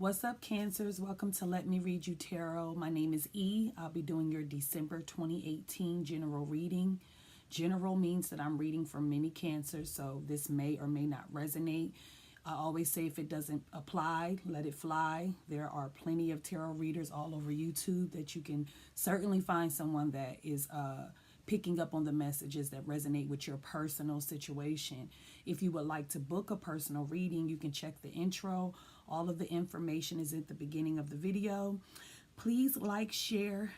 What's up, Cancers? Welcome to Let Me Read You Tarot. My name is E. I'll be doing your December 2018 general reading. General means that I'm reading for many Cancers, so this may or may not resonate. I always say if it doesn't apply, let it fly. There are plenty of tarot readers all over YouTube that you can certainly find someone that is picking up on the messages that resonate with your personal situation. If you would like to book a personal reading, you can check the intro. All of the information is at the beginning of the video. Please like, share,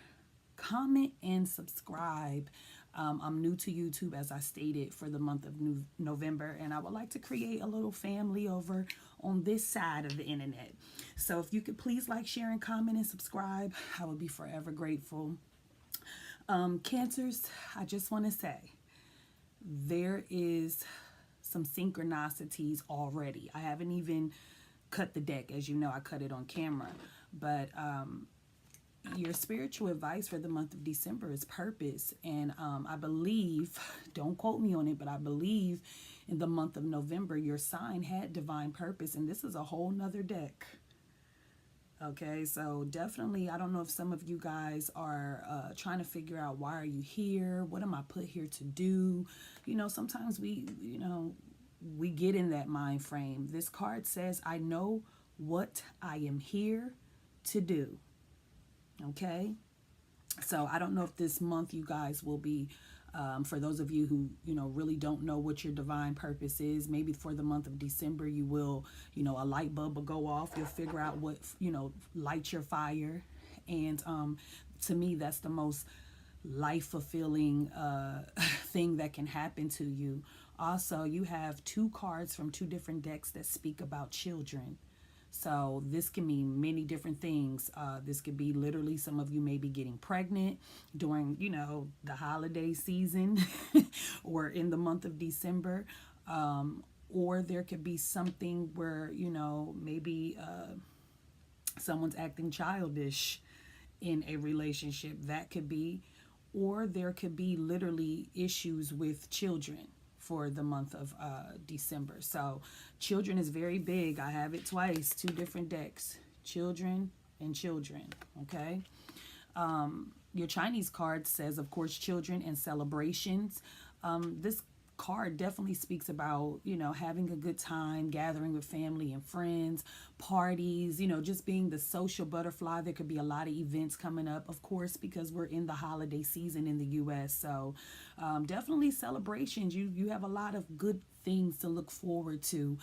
comment, and subscribe. I'm new to YouTube, as I stated, for the month of November, and I would like to create a little family over on this side of the internet. So if you could please like, share, and comment and subscribe, I would be forever grateful. Cancers, I just want to say there is some synchronicities already. I haven't even cut the deck. As you know, I cut it on camera, but your spiritual advice for the month of December is purpose. And I believe, don't quote me on it, but I believe in the month of November, your sign had divine purpose. And this is a whole nother deck. Okay, so definitely, I don't know if some of you guys are trying to figure out, why are you here? What am I put here to do? You know, sometimes we get in that mind frame. This card says, I know what I am here to do. Okay, so I don't know if this month you guys will be, for those of you who, really don't know what your divine purpose is, maybe for the month of December, you will, a light bulb will go off. You'll figure out what, lights your fire. And to me, that's the most life-fulfilling thing that can happen to you. Also, you have two cards from two different decks that speak about children. So this can mean many different things. This could be literally, some of you may be getting pregnant during, the holiday season or in the month of December. Or there could be something where, maybe someone's acting childish in a relationship. That could be. Or there could be literally issues with children for the month of December. So children is very big. I have it twice, two different decks, children and children. Okay. Your Chinese card says, of course, children and celebrations. This card definitely speaks about, having a good time, gathering with family and friends, parties, just being the social butterfly. There could be a lot of events coming up, of course, because we're in the holiday season in the U.S. So definitely celebrations. You have a lot of good things to look forward to,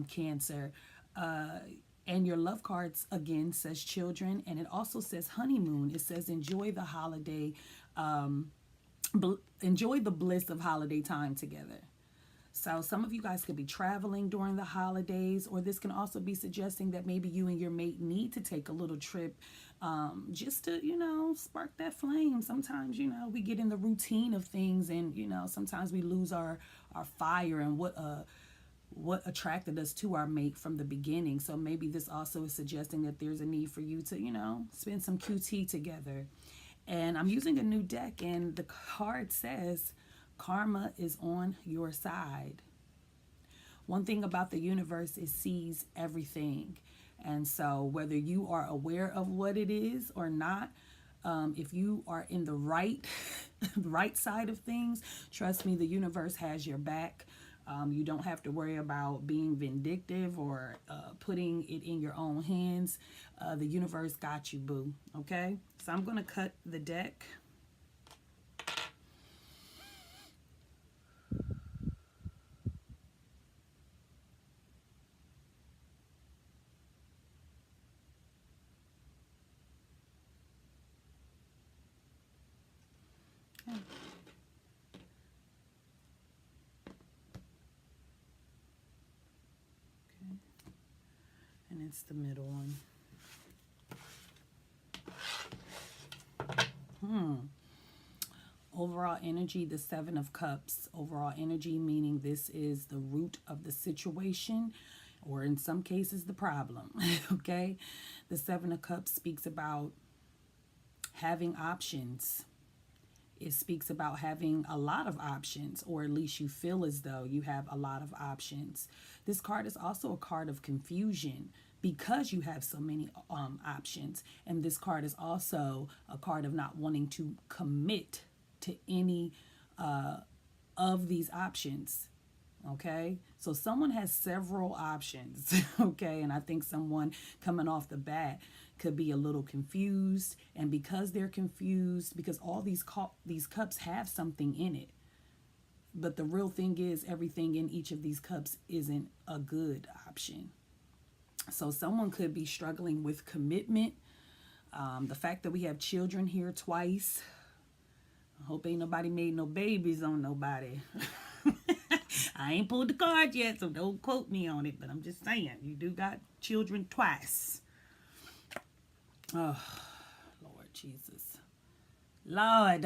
Cancer. And your love cards, again, says children, and it also says honeymoon. It says enjoy the holiday, enjoy the bliss of holiday time together. So some of you guys could be traveling during the holidays, or this can also be suggesting that maybe you and your mate need to take a little trip, just to, spark that flame. Sometimes, we get in the routine of things, and, sometimes we lose our fire and what attracted us to our mate from the beginning. So maybe this also is suggesting that there's a need for you to, spend some QT together. And I'm using a new deck, and the card says karma is on your side. One thing about the universe, it sees everything. And so whether you are aware of what it is or not, if you are in the right side of things, trust me, the universe has your back. You don't have to worry about being vindictive or putting it in your own hands. The universe got you, boo. Okay? So I'm going to cut the deck. Okay. And it's the middle one. Overall energy, the Seven of Cups. Overall energy, meaning this is the root of the situation, or in some cases, the problem. Okay? The Seven of Cups speaks about having options. It speaks about having a lot of options, or at least you feel as though you have a lot of options. This card is also a card of confusion. because you have so many options. And this card is also a card of not wanting to commit to any of these options. Okay, so someone has several options. Okay, and I think someone coming off the bat could be a little confused, and because they're confused, because all these cups have something in it, but the real thing is everything in each of these cups isn't a good option. So someone could be struggling with commitment. The fact that we have children here twice, I hope ain't nobody made no babies on nobody. I ain't pulled the card yet, so don't quote me on it, but I'm just saying, you do got children twice. Oh, Lord Jesus. Lord,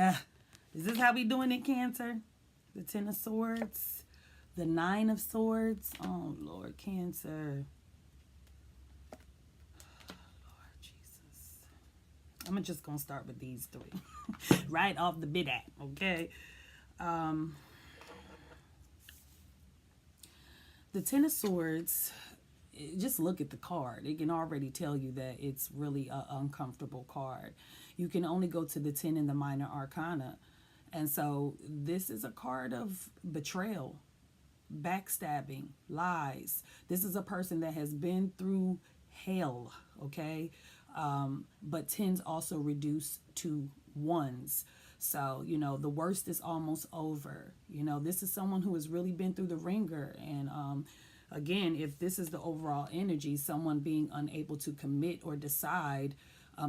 is this how we doing it, Cancer? The Ten of Swords, the Nine of Swords. Oh, Lord, Cancer. Lord Jesus. I'm just going to start with these three. Right off the bat, okay? The Ten of Swords, just look at the card. It can already tell you that it's really an uncomfortable card. You can only go to the 10 in the minor arcana. And so this is a card of betrayal, backstabbing, lies. This is a person that has been through hell, okay? But tens also reduce to ones. So, you know, the worst is almost over. You know, this is someone who has really been through the ringer. And again, if this is the overall energy, someone being unable to commit or decide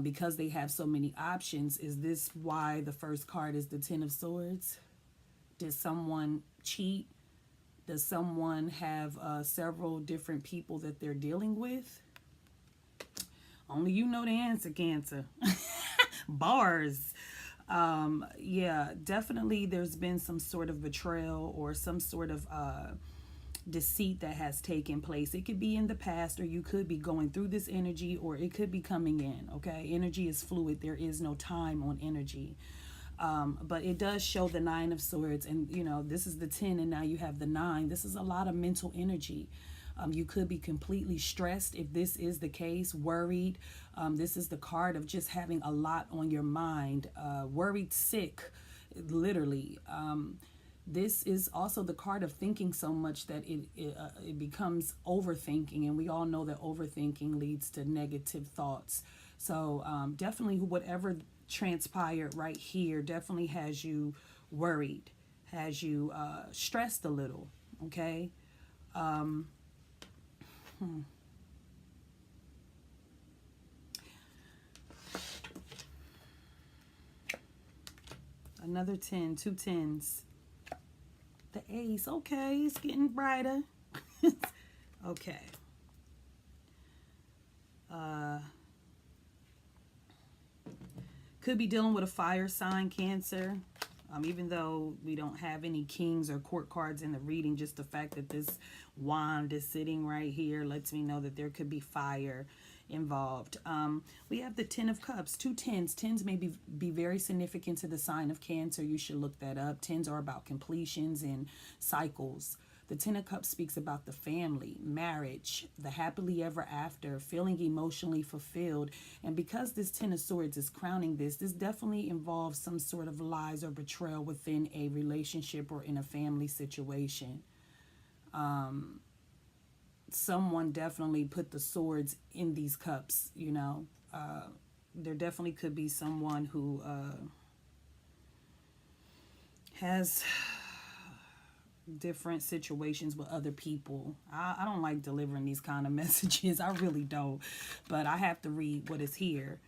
because they have so many options, is this why the first card is the Ten of Swords? Did someone cheat? Does someone have several different people that they're dealing with? Only you know the answer, Cancer. Bars. Yeah, definitely there's been some sort of betrayal or some sort of deceit that has taken place. It could be in the past, or you could be going through this energy, or it could be coming in. Okay, energy is fluid. There is no time on energy. But it does show the Nine of Swords, and you know, this is the 10 and now you have the 9. This is a lot of mental energy. You could be completely stressed if this is the case, worried. This is the card of just having a lot on your mind, worried, sick, literally. This is also the card of thinking so much that it becomes overthinking, and we all know that overthinking leads to negative thoughts. So definitely whatever transpired right here definitely has you worried, has you stressed a little, okay? Another 10, two tens. The ace, okay, it's getting brighter. Okay. Could be dealing with a fire sign, Cancer. Even though we don't have any kings or court cards in the reading, just the fact that this wand is sitting right here lets me know that there could be fire involved. We have the 10 of Cups, two tens. Tens may be very significant to the sign of Cancer. You should look that up. Tens are about completions and cycles. The 10 of Cups speaks about the family, marriage, the happily ever after, feeling emotionally fulfilled. And because this 10 of Swords is crowning this definitely involves some sort of lies or betrayal within a relationship or in a family situation. Someone definitely put the swords in these cups, you know. There definitely could be someone who has different situations with other people. I don't like delivering these kind of messages. I really don't. But I have to read what is here.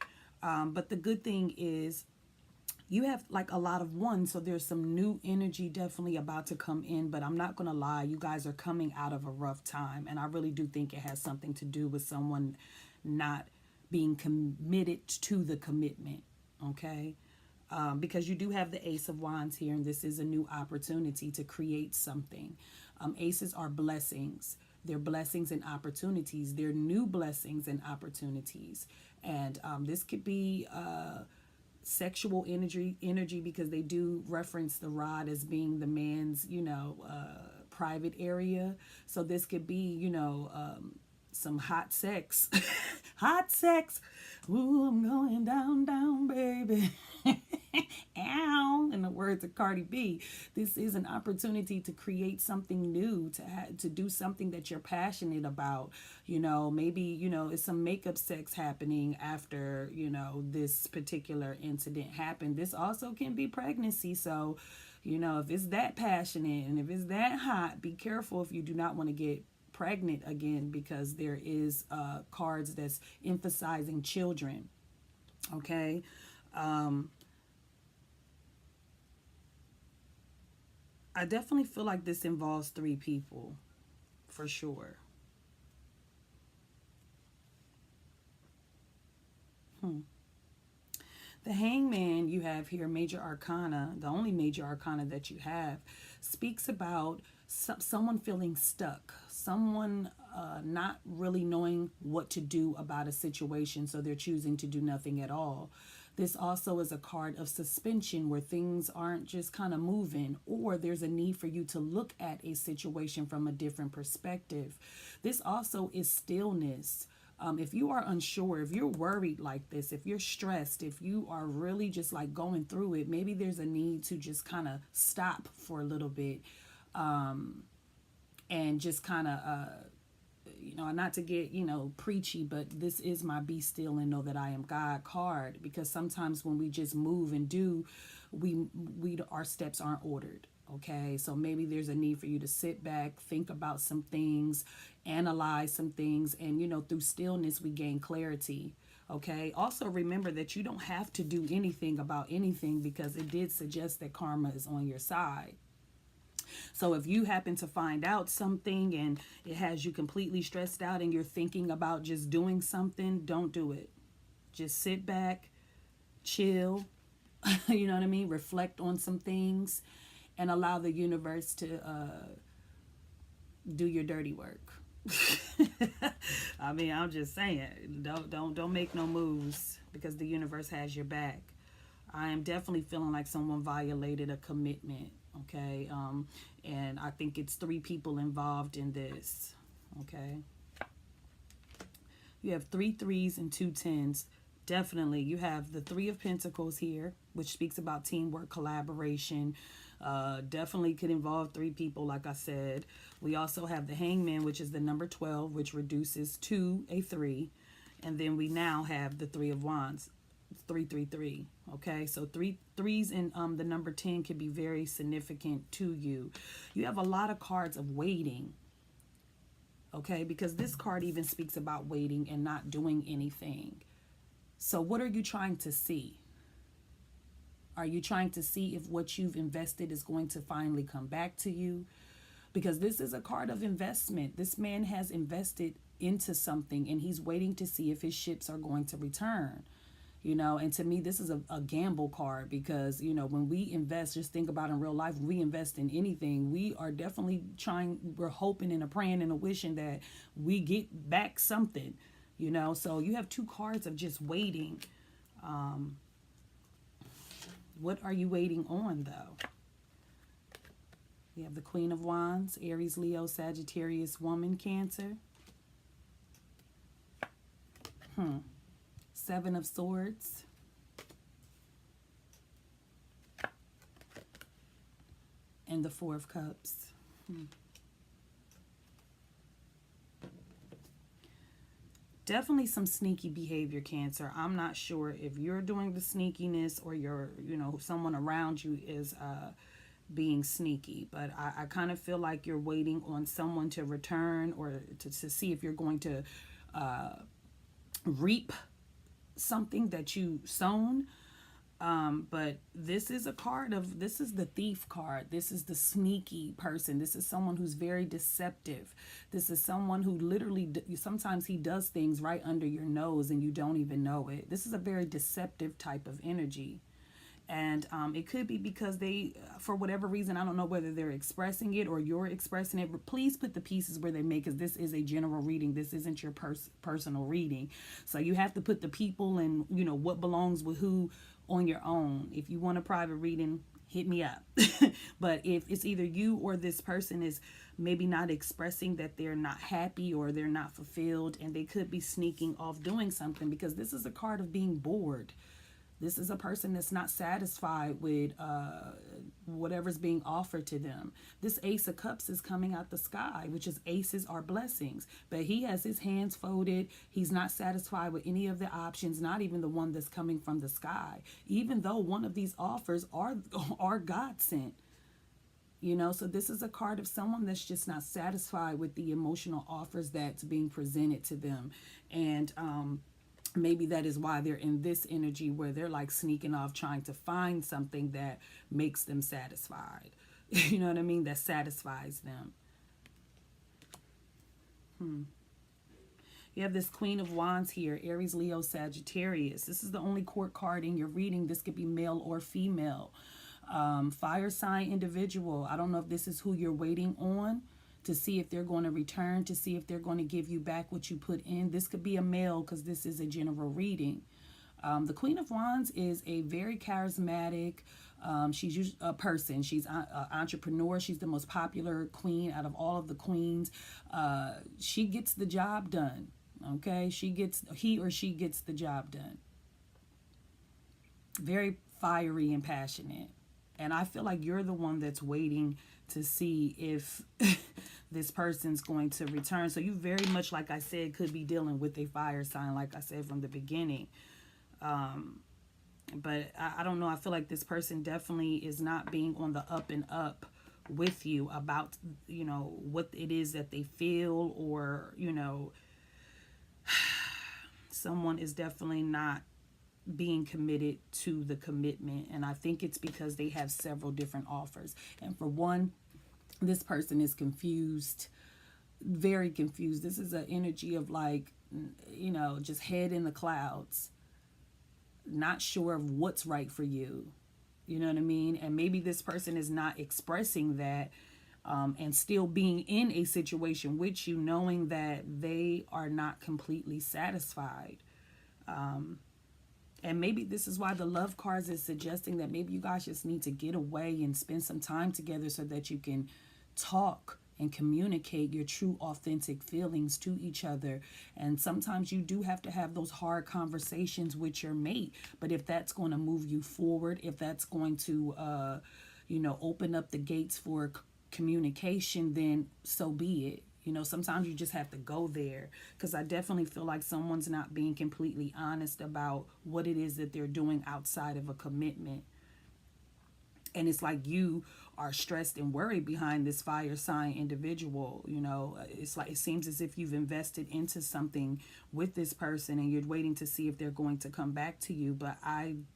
But the good thing is you have like a lot of ones, so there's some new energy definitely about to come in. But I'm not going to lie, you guys are coming out of a rough time. And I really do think it has something to do with someone not being committed to the commitment. Okay? Because you do have the Ace of Wands here, and this is a new opportunity to create something. Aces are blessings. They're blessings and opportunities. They're new blessings and opportunities. And this could be sexual energy because they do reference the rod as being the man's, you know, private area. So this could be, you know, some hot sex. Hot sex. Ooh, I'm going down, down, baby. Ow, in the words of Cardi B. This is an opportunity to create something new, to do something that you're passionate about. Maybe, it's some makeup sex happening after, this particular incident happened. This also can be pregnancy. So, if it's that passionate and if it's that hot, be careful if you do not want to get pregnant again, because there is cards that's emphasizing children. Okay. I definitely feel like this involves three people for sure. The Hangman you have here, major arcana, the only major arcana that you have, speaks about someone feeling stuck, someone not really knowing what to do about a situation, so they're choosing to do nothing at all. This also is a card of suspension where things aren't just kind of moving, or there's a need for you to look at a situation from a different perspective. This also is stillness. If you are unsure, if you're worried like this, if you're stressed, if you are really just like going through it, maybe there's a need to just kind of stop for a little bit, and just kind of, not to get, preachy, but this is my be still and know that I am God card, because sometimes when we just move and do, our steps aren't ordered. Okay, so maybe there's a need for you to sit back, think about some things, analyze some things, and through stillness we gain clarity. Okay, also remember that you don't have to do anything about anything, because it did suggest that karma is on your side. So if you happen to find out something and it has you completely stressed out and you're thinking about just doing something, don't do it. Just sit back, chill, you know what I mean? Reflect on some things and allow the universe to do your dirty work. I mean, I'm just saying, don't make no moves, because the universe has your back. I am definitely feeling like someone violated a commitment. Okay, and I think it's three people involved in this. Okay, you have 3 3s and 2 10s. Definitely, you have the 3 of Pentacles here, which speaks about teamwork, collaboration. Definitely could involve 3 people, like I said. We also have the Hangman, which is the number 12, which reduces to a 3. And then we now have the 3 of Wands, 333. Okay, so 3 3s and the number 10 can be very significant to you. You have a lot of cards of waiting. Okay, because this card even speaks about waiting and not doing anything. So what are you trying to see? Are you trying to see if what you've invested is going to finally come back to you? Because this is a card of investment. This man has invested into something and he's waiting to see if his ships are going to return. And to me, this is a gamble card, because, when we invest, just think about in real life, when we invest in anything, we are definitely we're hoping and a praying and a wishing that we get back something, So you have 2 cards of just waiting. What are you waiting on, though? We have the Queen of Wands, Aries, Leo, Sagittarius, woman, Cancer. 7 of Swords. And the 4 of Cups. Definitely some sneaky behavior, Cancer. I'm not sure if you're doing the sneakiness or someone around you is being sneaky, but I kind of feel like you're waiting on someone to return, or to see if you're going to reap something that you sown. But this is this is the thief card. This is the sneaky person. This is someone who's very deceptive. This is someone who literally, sometimes he does things right under your nose and you don't even know it. This is a very deceptive type of energy. And it could be because they, for whatever reason, I don't know whether they're expressing it or you're expressing it, but please put the pieces where they make, because this is a general reading. This isn't your personal reading. So you have to put the people and, what belongs with who on your own. If you want a private reading, hit me up. But if it's either you or this person is maybe not expressing that they're not happy or they're not fulfilled, and they could be sneaking off doing something, because this is a card of being bored. This is a person that's not satisfied with whatever's being offered to them. This Ace of Cups is coming out the sky, which is aces are blessings. But he has his hands folded. He's not satisfied with any of the options, not even the one that's coming from the sky, even though one of these offers are God sent. You know, so this is a card of someone that's just not satisfied with the emotional offers that's being presented to them. And maybe that is why they're in this energy where they're like sneaking off, trying to find something that makes them satisfied. You know what I mean? That satisfies them. You have this Queen of Wands here, Aries, Leo, Sagittarius. This is the only court card in your reading. This could be male or female. Fire sign individual. I don't know if this is who you're waiting on to see if they're going to return, to see if they're going to give you back what you put in. This could be a male because this is a general reading. The Queen of Wands is a very charismatic, she's a person. She's an entrepreneur. She's the most popular queen out of all of the queens. She gets the job done. Okay, he or she gets the job done. Very fiery and passionate. And I feel like you're the one that's waiting to see if this person's going to return. So you very much, like I said, could be dealing with a fire sign, like I said from the beginning. But I don't know. I feel like this person definitely is not being on the up and up with you about, you know, what it is that they feel, or, you know, someone is definitely not being committed to the commitment. And I think it's because they have several different offers. And for one, this person is confused, very confused. This is an energy of like, you know, just head in the clouds, not sure of what's right for you. You know what I mean? And maybe this person is not expressing that, and still being in a situation with you, knowing that they are not completely satisfied. And maybe this is why the love cards is suggesting that maybe you guys just need to get away and spend some time together so that you can talk and communicate your true, authentic feelings to each other. And sometimes you do have to have those hard conversations with your mate. But if that's going to move you forward, if that's going to, you know, open up the gates for communication, then so be it. You know, sometimes you just have to go there, because I definitely feel like someone's not being completely honest about what it is that they're doing outside of a commitment. And it's like you are stressed and worried behind this fire sign individual. You know, it's like it seems as if you've invested into something with this person and you're waiting to see if they're going to come back to you. But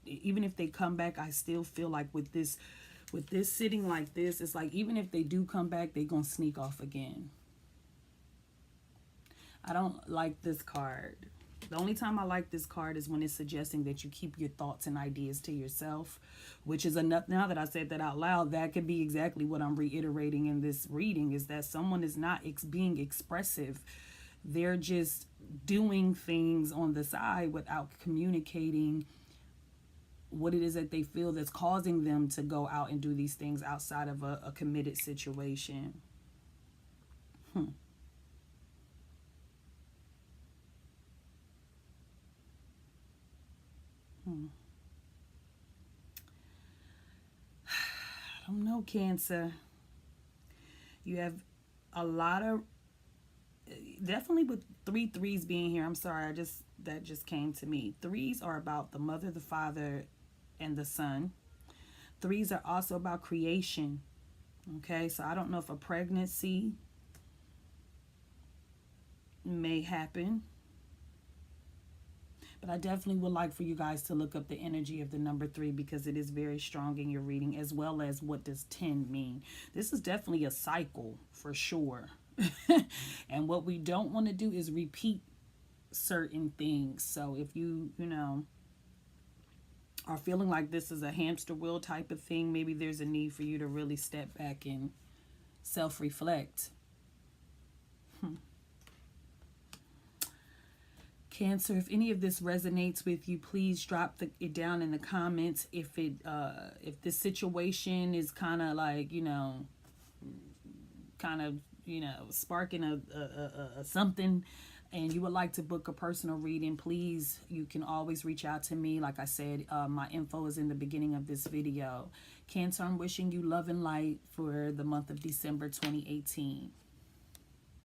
even if they come back, I still feel like with this sitting like this, it's like even if they do come back, they're going to sneak off again. I don't like this card. The only time I like this card is when it's suggesting that you keep your thoughts and ideas to yourself, which is enough. Now that I said that out loud, that could be exactly what I'm reiterating in this reading, is that someone is not being expressive. They're just doing things on the side without communicating what it is that they feel that's causing them to go out and do these things outside of a committed situation. I don't know, Cancer. You have a lot of, definitely with 3 threes being here. I'm sorry, that just came to me. 3s are about the mother, the father, and the son. 3s are also about creation. Okay, so I don't know if a pregnancy may happen, but I definitely would like for you guys to look up the energy of the number 3, because it is very strong in your reading, as well as what does 10 mean. This is definitely a cycle for sure. And what we don't want to do is repeat certain things. So if you know, are feeling like this is a hamster wheel type of thing, maybe there's a need for you to really step back and self-reflect. Cancer, if any of this resonates with you, please drop it down in the comments. If this situation is kind of like, sparking a something, and you would like to book a personal reading, please, you can always reach out to me. Like I said, my info is in the beginning of this video. Cancer, I'm wishing you love and light for the month of December 2018.